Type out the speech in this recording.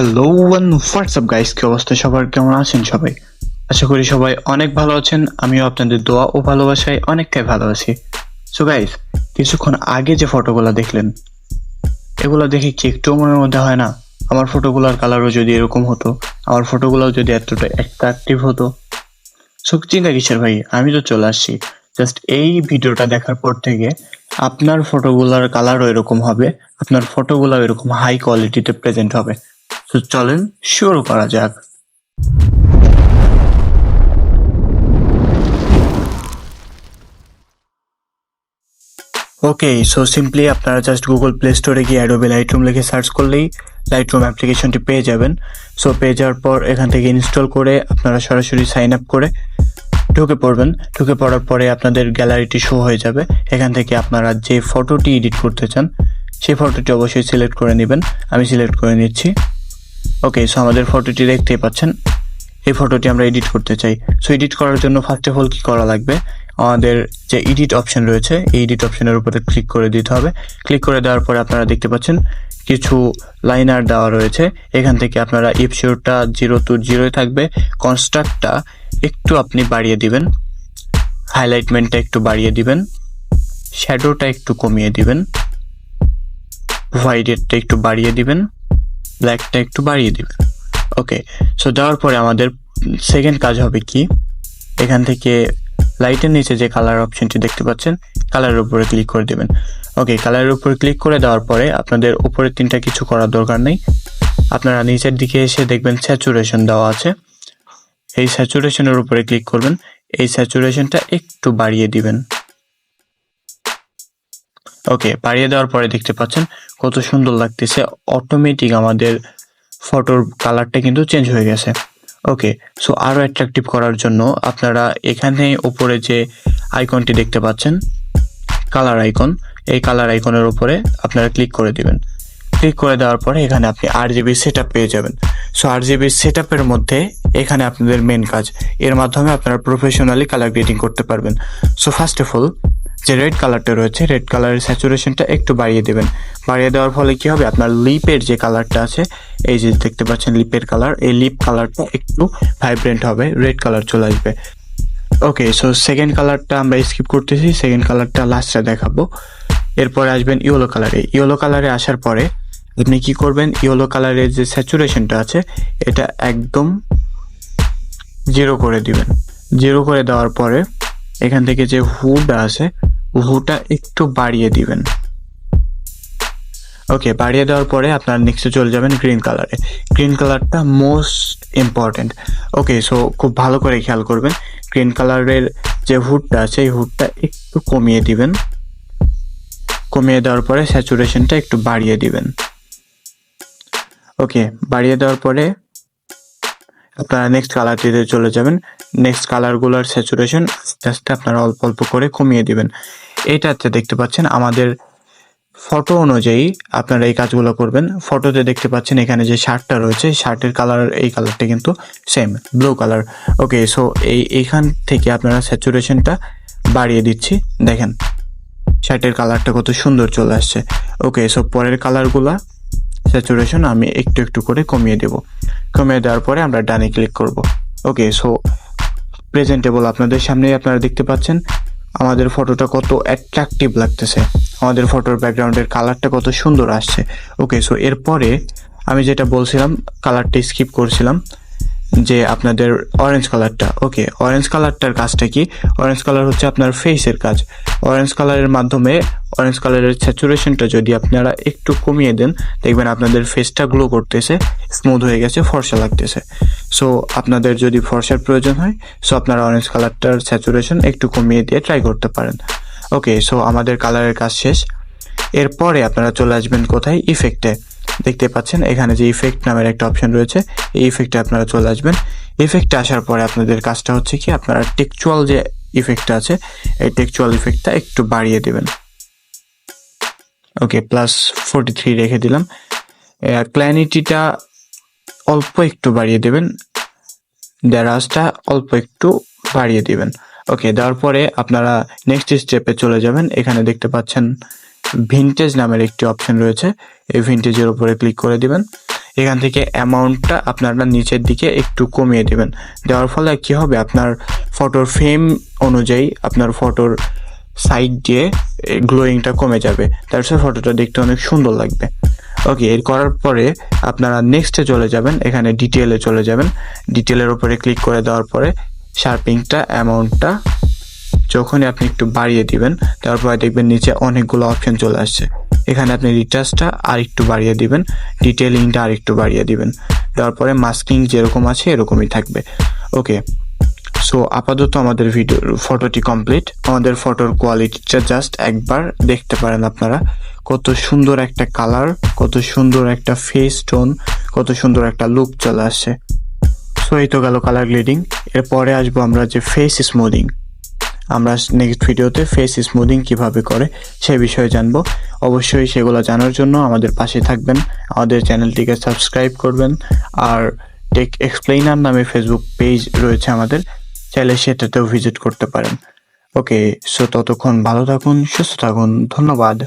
Hello and WhatsApp guys, কি অবস্থা সবার? কেমন আছেন সবাই? আশা করি সবাই অনেক ভালো আছেন। আমিও আপনাদের দোয়া ও ভালোবাসায় অনেকটাই ভালো আছি। সো গাইস, কিছুক্ষণ আগে যে ফটোগুলো দেখলেন, এগুলো দেখে কি একটু মনের মধ্যে হয় না আমার ফটোগুলোর কালারও যদি এরকম হতো, আমার ফটোগুলো যদি এতটা অ্যাট্রাকটিভ হতো? সো চিন্তা কিসের ভাই, আমি তো চলে আসছি। জাস্ট এই ভিডিওটা দেখার পর থেকে আপনার ফটোগুলোর কালারও এরকম হবে, আপনার ফটোগুলো এরকম হাই কোয়ালিটিতে প্রেজেন্ট হবে। তো চলেন শুরু করা যাক। ওকে, সো সিম্পলি আপনারা জাস্ট গুগল প্লে স্টোরে গিয়ে অ্যাডোবে লাইটরুম লিখে সার্চ করলেই লাইটরুম অ্যাপ্লিকেশনটি পেয়ে যাবেন। সো পেয়ে যাওয়ার পর এখান থেকে ইনস্টল করে আপনারা সরাসরি সাইন আপ করে ঢুকে পড়বেন। ঢুকে পড়ার পরে আপনাদের গ্যালারিটি শো হয়ে যাবে। এখান থেকে আপনারা যে ফটোটি এডিট করতে চান সেই ফটোটি অবশ্যই সিলেক্ট করে নেবেন। আমি সিলেক্ট করে নিচ্ছি। ওকে, সো আমাদের ফটোটি দেখতেই পাচ্ছেন। এই ফটোটি আমরা এডিট করতে চাই। সো এডিট করার জন্য ফার্স্ট অফ অল কী করা লাগবে, আমাদের যে এডিট অপশন রয়েছে এই এডিট অপশনের উপরে ক্লিক করে দিতে হবে। ক্লিক করে দেওয়ার পরে আপনারা দেখতে পাচ্ছেন কিছু লাইনার দেওয়া রয়েছে। এখান থেকে আপনারা ইফ শিওরটা 0 to 0 থাকবে, কনস্ট্রাক্টটা একটু আপনি বাড়িয়ে দিবেন, হাইলাইটমেন্টটা একটু বাড়িয়ে দিবেন, শ্যাডোটা একটু কমিয়ে দিবেন, হোয়াইটেরটা একটু বাড়িয়ে দিবেন, ব্ল্যাকটা একটু বাড়িয়ে দিবেন। ওকে, সো দেওয়ার পরে আমাদের সেকেন্ড কাজ হবে কি, এখান থেকে লাইটের নিচে যে কালার অপশনটি দেখতে পাচ্ছেন কালারের উপরে ক্লিক করে দেবেন। ওকে, কালারের উপরে ক্লিক করে দেওয়ার পরে আপনাদের উপরের তিনটা কিছু করার দরকার নেই। আপনারা নিচের দিকে এসে দেখবেন স্যাচুরেশন দেওয়া আছে। এই স্যাচুরেশনের উপরে ক্লিক করবেন, এই স্যাচুরেশনটা একটু বাড়িয়ে দিবেন। ওকে, বাড়িয়ে দেওয়ার পরে দেখতে পাচ্ছেন কত সুন্দর লাগতেছে। অটোমেটিক আমাদের ফটোর কালারটা কিন্তু চেঞ্জ হয়ে গেছে। ওকে, সো আরও অ্যাট্রাকটিভ করার জন্য আপনারা এখানে উপরে যে আইকনটি দেখতে পাচ্ছেন, কালার আইকন, এই কালার আইকনের উপরে আপনারা ক্লিক করে দিবেন। ক্লিক করে দেওয়ার পরে এখানে আপনি RGB সেটআপ পেয়ে যাবেন। সো RGB সেটআপের মধ্যে এখানে আপনাদের মেন কাজ, এর মাধ্যমে আপনারা প্রফেশনালি কালার গ্রেডিং করতে পারবেন। সো ফার্স্ট অফ অল যে রেড কালারটা রয়েছে, রেড কালারের স্যাচুরেশনটা একটু বাড়িয়ে দেবেন। বাড়িয়ে দেওয়ার ফলে কি হবে, আপনার লিপের যে কালারটা আছে, এই যে দেখতে পাচ্ছেন লিপের কালার, এই লিপ কালারটা একটু ভাইব্রেন্ট হবে, রেড কালার চলে আসবে। ওকে, সো সেকেন্ড কালারটা আমরা স্কিপ করতেছি, সেকেন্ড কালারটা লাস্টে দেখাবো। এরপরে আসবেন ইয়েলো কালারে। ইয়েলো কালারে আসার পরে আপনি কি করবেন, ইয়েলো কালারের যে স্যাচুরেশনটা আছে এটা একদম 0 করে দিবেন। 0 করে দেওয়ার পরে এখান থেকে যে হুটা আছে, হুটা একটু বাড়িয়ে দিবেন। ওকে, বাড়িয়ে দেওয়ার পরে আপনার নেক্সটে চলে যাবেন গ্রিন কালারে। গ্রিন কালারটা মোস্ট ইম্পর্টেন্ট। ওকে, সো খুব ভালো করে খেয়াল করবেন, গ্রিন কালারের যে হুডটা আছে এই হুডটা একটু কমিয়ে দিবেন। কমিয়ে দেওয়ার পরে স্যাচুরেশনটা একটু বাড়িয়ে দিবেন। ওকে, বাড়িয়ে দেওয়ার পরে আপনারা নেক্সট কালারটিতে চলে যাবেন। নেক্সট কালারগুলোর স্যাচুরেশন আস্তে আস্তে আপনারা অল্প অল্প করে কমিয়ে দিবেন। এইটাতে দেখতে পাচ্ছেন আমাদের ফটো অনুযায়ী আপনারা এই কাজগুলো করবেন। ফটোতে দেখতে পাচ্ছেন এখানে যে শার্টটা রয়েছে, শার্টের কালার এই কালারটা কিন্তু সেম ব্লু কালার। ওকে, সো এইখান থেকে আপনারা স্যাচুরেশনটা বাড়িয়ে দিচ্ছি, দেখেন শার্টের কালারটা কত সুন্দর চলে আসছে। ওকে, সো পরের কালারগুলা স্যাচুরেশন আমি একটু একটু করে কমিয়ে দেব। কমিয়ে দেওয়ার পরে আমরা ডানে ক্লিক করব। ওকে, সো প্রেজেন্টেবল আপনাদের সামনেই আপনারা দেখতে পাচ্ছেন আমাদের ফটোটা কত অ্যাট্রাকটিভ লাগতেছে, আমাদের ফটোর ব্যাকগ্রাউন্ডের কালারটা কত সুন্দর আসছে। ওকে, সো এরপরে আমি যেটা বলছিলাম, কালারটা স্কিপ করছিলাম, যে আপনাদের অরেঞ্জ কালারটা। ওকে, অরেঞ্জ কালারটার কাজটা কি, অরেঞ্জ কালার হচ্ছে আপনার ফেসের কাজ। অরেঞ্জ কালারের মাধ্যমে অরেঞ্জ কালারের স্যাচুরেশনটা যদি আপনারা একটু কমিয়ে দেন, দেখবেন আপনাদের ফেসটা গ্লো করতেছে, স্মুথ হয়ে গেছে, ফর্সা লাগতেছে। সো আপনাদের যদি ফর্সার প্রয়োজন হয়, সো আপনারা অরেঞ্জ কালারটার স্যাচুরেশন একটু কমিয়ে দিয়ে ট্রাই করতে পারেন। ওকে, সো আমাদের কালারের কাজ শেষ। এরপরে আপনারা চলে আসবেন কোথায়, ইফেক্টে। দেখতে পাচ্ছেন এখানে যে ইফেক্ট নামের একটা অপশন রয়েছে, এই ইফেক্টে আপনারা চলে আসবেন। ইফেক্টে আসার পরে আপনাদের কাজটা হচ্ছে কি, আপনারা টেক্সচুয়াল যে ইফেক্টটা আছে এই টেক্সচুয়াল ইফেক্টটা একটু বাড়িয়ে দেবেন। ওকে, +43 রেখে দিলাম। ক্ল্যারিটিটা অল্প একটু বাড়িয়ে দেবেন, ড্যারাজটা অল্প একটু বাড়িয়ে দিবেন। ওকে, দেওয়ার পরে আপনারা নেক্সট স্টেপে চলে যাবেন। এখানে দেখতে পাচ্ছেন ভিনটেজ নামের একটি অপশন রয়েছে, এই ভিনটেজের উপরে ক্লিক করে দিবেন। এখান থেকে অ্যামাউন্টটা আপনারা নিচের দিকে একটু কমিয়ে দেবেন। দেওয়ার ফলে কি হবে, আপনার ফটোর ফ্রেম অনুযায়ী আপনার ফটোর সাইড দিয়ে গ্লোয়িংটা কমে যাবে, তার সাথে ফটোটা দেখতে অনেক সুন্দর লাগবে। ওকে, এর করার পরে আপনারা নেক্সটে চলে যাবেন, এখানে ডিটেলে চলে যাবেন। ডিটেলের উপরে ক্লিক করে দেওয়ার পরে শার্পিংটা অ্যামাউন্টটা যখনই আপনি একটু বাড়িয়ে দিবেন, তারপরে দেখবেন নিচে অনেকগুলো অপশন চলে আসছে। এখানে আপনি রিটাচটা আর একটু বাড়িয়ে দিবেন, ডিটেলিংটা আর একটু বাড়িয়ে দিবেন। তারপরে মাস্কিং যেরকম আছে এরকমই থাকবে। ওকে, সো আপাতত আমাদের ফটোটি কমপ্লিট। আমাদের ফটোর কোয়ালিটিটা জাস্ট একবার দেখতে পারেন আপনারা, কত সুন্দর একটা কালার, কত সুন্দর একটা ফেস টোন, কত সুন্দর একটা লুক চলে আসছে। সো এই তো গেল কালার গ্রেডিং। এরপরে আসবো আমরা যে ফেস স্মুদিং। আমরা নেক্সট ভিডিওতে ফেস স্মুদিং কিভাবে করে সেই বিষয়ে জানবো। অবশ্যই সেগুলো জানার জন্য আমাদের পাশে থাকবেন, আমাদের চ্যানেলটিকে সাবস্ক্রাইব করবেন। আর টেক এক্সপ্লেইনার নামে ফেসবুক পেজ রয়েছে আমাদের, চাইলে সেটাতেও ভিজিট করতে পারেন। ওকে, সো ততক্ষণ ভালো থাকুন, সুস্থ থাকুন, ধন্যবাদ।